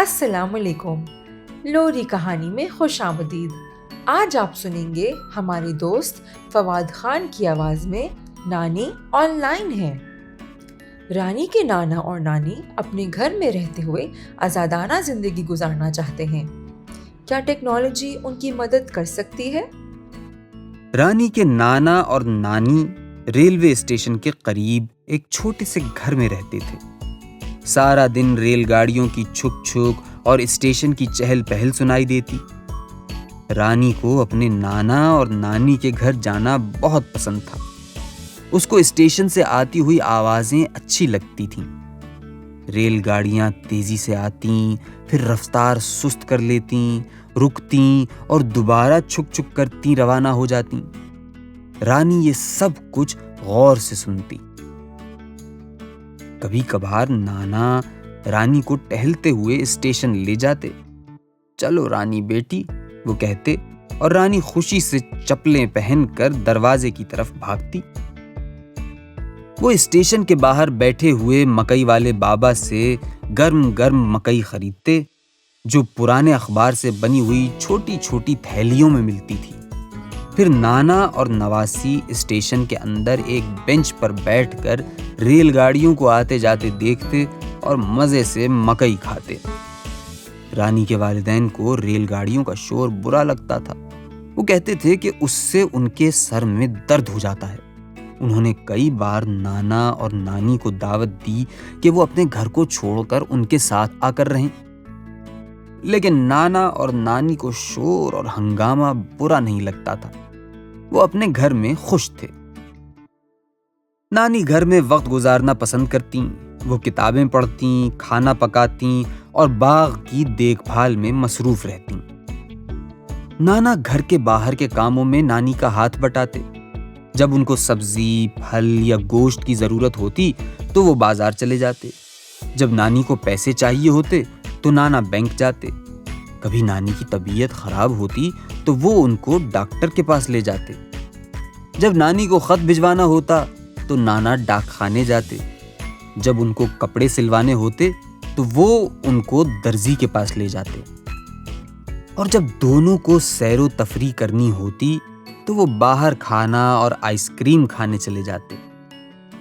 السلام علیکم۔ لوری کہانی میں خوش آمدید۔ آج آپ سنیں گے ہمارے دوست فواد خان کی آواز میں نانی آن لائن ہے۔ رانی کے نانا اور نانی اپنے گھر میں رہتے ہوئے آزادانہ زندگی گزارنا چاہتے ہیں۔ کیا ٹیکنالوجی ان کی مدد کر سکتی ہے؟ رانی کے نانا اور نانی ریلوے اسٹیشن کے قریب ایک چھوٹے سے گھر میں رہتے تھے۔ سارا دن ریل گاڑیوں کی چھک چھک اور اسٹیشن کی چہل پہل سنائی دیتی۔ رانی کو اپنے نانا اور نانی کے گھر جانا بہت پسند تھا۔ اس کو اسٹیشن سے آتی ہوئی آوازیں اچھی لگتی تھیں۔ ریل گاڑیاں تیزی سے آتیں، پھر رفتار سست کر لیتیں، رکتیں اور دوبارہ چھک چھک کرتی روانہ ہو جاتیں۔ رانی یہ سب کچھ غور سے سنتی۔ کبھی کبھار نانا رانی کو ٹہلتے ہوئے اسٹیشن لے جاتے۔ چلو رانی بیٹی، وہ کہتے، اور رانی خوشی سے چپلیں پہن کر دروازے کی طرف بھاگتی۔ وہ اسٹیشن کے باہر بیٹھے ہوئے مکئی والے بابا سے گرم گرم مکئی خریدتے، جو پرانے اخبار سے بنی ہوئی چھوٹی چھوٹی تھیلیوں میں ملتی تھی۔ پھر نانا اور نواسی اسٹیشن کے اندر ایک بینچ پر بیٹھ کر ریل گاڑیوں کو آتے جاتے دیکھتے اور مزے سے مکئی کھاتے۔ رانی کے والدین کو ریل گاڑیوں کا شور برا لگتا تھا۔ وہ کہتے تھے کہ اس سے ان کے سر میں درد ہو جاتا ہے۔ انہوں نے کئی بار نانا اور نانی کو دعوت دی کہ وہ اپنے گھر کو چھوڑ کر ان کے ساتھ آ کر رہیں، لیکن نانا اور نانی کو شور اور ہنگامہ برا نہیں لگتا تھا۔ وہ اپنے گھر میں خوش تھے۔ نانی گھر میں وقت گزارنا پسند کرتیں۔ وہ کتابیں پڑھتیں، کھانا پکاتیں اور باغ کی دیکھ بھال میں مصروف رہتیں۔ نانا گھر کے باہر کے کاموں میں نانی کا ہاتھ بٹاتے۔ جب ان کو سبزی، پھل یا گوشت کی ضرورت ہوتی تو وہ بازار چلے جاتے۔ جب نانی کو پیسے چاہیے ہوتے تو نانا بینک جاتے۔ کبھی نانی کی طبیعت خراب ہوتی تو وہ ان کو ڈاکٹر کے پاس لے جاتے۔ جب نانی کو خط بھجوانا ہوتا تو نانا ڈاک خانے جاتے۔ جب ان کو کپڑے سلوانے ہوتے تو وہ ان کو درزی کے پاس لے جاتے۔ اور جب دونوں کو سیر و تفریح کرنی ہوتی تو وہ باہر کھانا اور آئس کریم کھانے چلے جاتے۔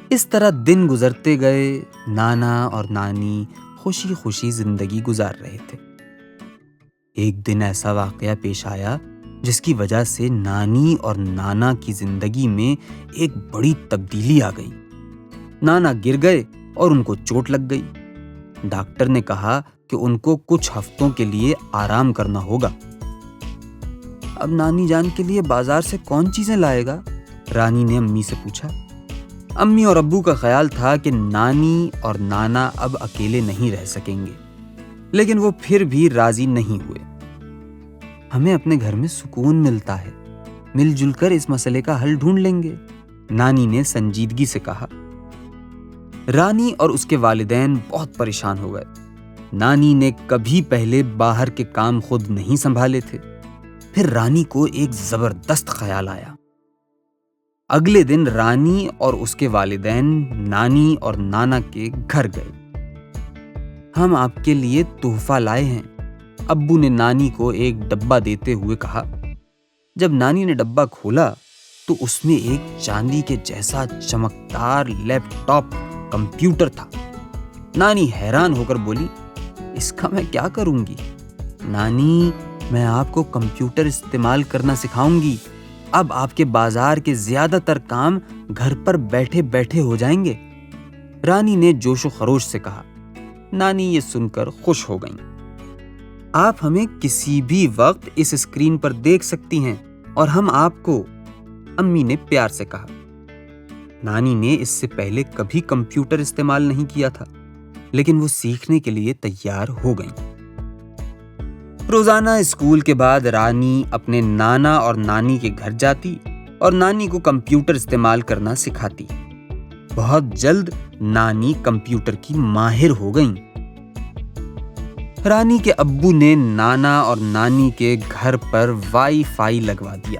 اس طرح دن گزرتے گئے۔ نانا اور نانی خوشی خوشی زندگی گزار رہے تھے۔ ایک دن ایسا واقعہ پیش آیا جس کی وجہ سے نانی اور نانا کی زندگی میں ایک بڑی تبدیلی آ گئی۔ نانا گر گئے اور ان کو چوٹ لگ گئی۔ ڈاکٹر نے کہا کہ ان کو کچھ ہفتوں کے لیے آرام کرنا ہوگا۔ اب نانی جان کے لیے بازار سے کون چیزیں لائے گا؟ رانی نے امی سے پوچھا۔ امی اور ابو کا خیال تھا کہ نانی اور نانا اب اکیلے نہیں رہ سکیں گے، لیکن وہ پھر بھی راضی نہیں ہوئے۔ ہمیں اپنے گھر میں سکون ملتا ہے، مل جل کر اس مسئلے کا حل ڈھونڈ لیں گے، نانی نے سنجیدگی سے کہا۔ رانی اور اس کے والدین بہت پریشان ہو گئے۔ نانی نے کبھی پہلے باہر کے کام خود نہیں سنبھالے تھے۔ پھر رانی کو ایک زبردست خیال آیا۔ اگلے دن رانی اور اس کے والدین نانی اور نانا کے گھر گئے۔ ہم آپ کے لیے تحفہ لائے ہیں، ابو نے نانی کو ایک ڈبہ دیتے ہوئے کہا۔ جب نانی نے ڈبہ کھولا تو اس میں ایک چاندی کے جیسا چمکدار لیپ ٹاپ کمپیوٹر تھا۔ نانی حیران ہو کر بولی، اس کا میں کیا کروں گی؟ نانی، میں آپ کو کمپیوٹر استعمال کرنا سکھاؤں گی۔ اب آپ کے بازار کے زیادہ تر کام گھر پر بیٹھے بیٹھے ہو جائیں گے، رانی نے جوش و خروش سے کہا۔ نانی یہ سن کر خوش ہو گئیں۔ آپ ہمیں کسی بھی وقت اس اسکرین پر دیکھ سکتی ہیں اور ہم آپ کو، امی نے پیار سے کہا۔ نانی نے اس سے پہلے کبھی کمپیوٹر استعمال نہیں کیا تھا، لیکن وہ سیکھنے کے لیے تیار ہو گئیں۔ روزانہ اسکول کے بعد رانی اپنے نانا اور نانی کے گھر جاتی اور نانی کو کمپیوٹر استعمال کرنا سکھاتی۔ بہت جلد نانی کمپیوٹر کی ماہر ہو گئیں۔ رانی کے ابو نے نانا اور نانی کے گھر پر وائی فائی لگوا دیا۔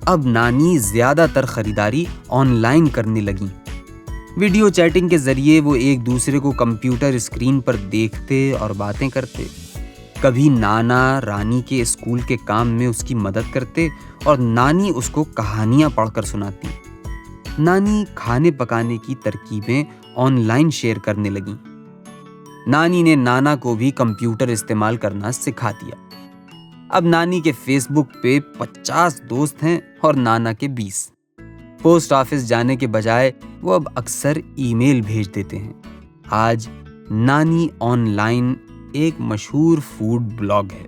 اب نانی زیادہ تر خریداری آن لائن کرنے لگیں۔ ویڈیو چیٹنگ کے ذریعے وہ ایک دوسرے کو کمپیوٹر اسکرین پر دیکھتے اور باتیں کرتے۔ کبھی نانا رانی کے اسکول کے کام میں اس کی مدد کرتے اور نانی اس کو کہانیاں پڑھ کر سناتی۔ نانی کھانے پکانے کی ترکیبیں آن لائن شیئر کرنے لگیں۔ نانی نے نانا کو بھی کمپیوٹر استعمال کرنا سکھا دیا۔ اب نانی کے فیس بک پہ 50 دوست ہیں اور نانا کے 20۔ پوسٹ آفس جانے کے بجائے وہ اب اکثر ای میل بھیج دیتے ہیں۔ آج نانی آن لائن ایک مشہور فوڈ بلاگ ہے۔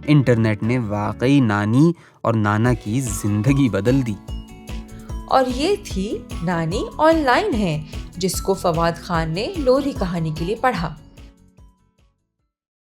انٹرنیٹ نے واقعی نانی اور نانا کی زندگی بدل دی۔ اور یہ تھی نانی آن لائن ہے، جس کو فواد خان نے لوری کہانی کے لیے پڑھا۔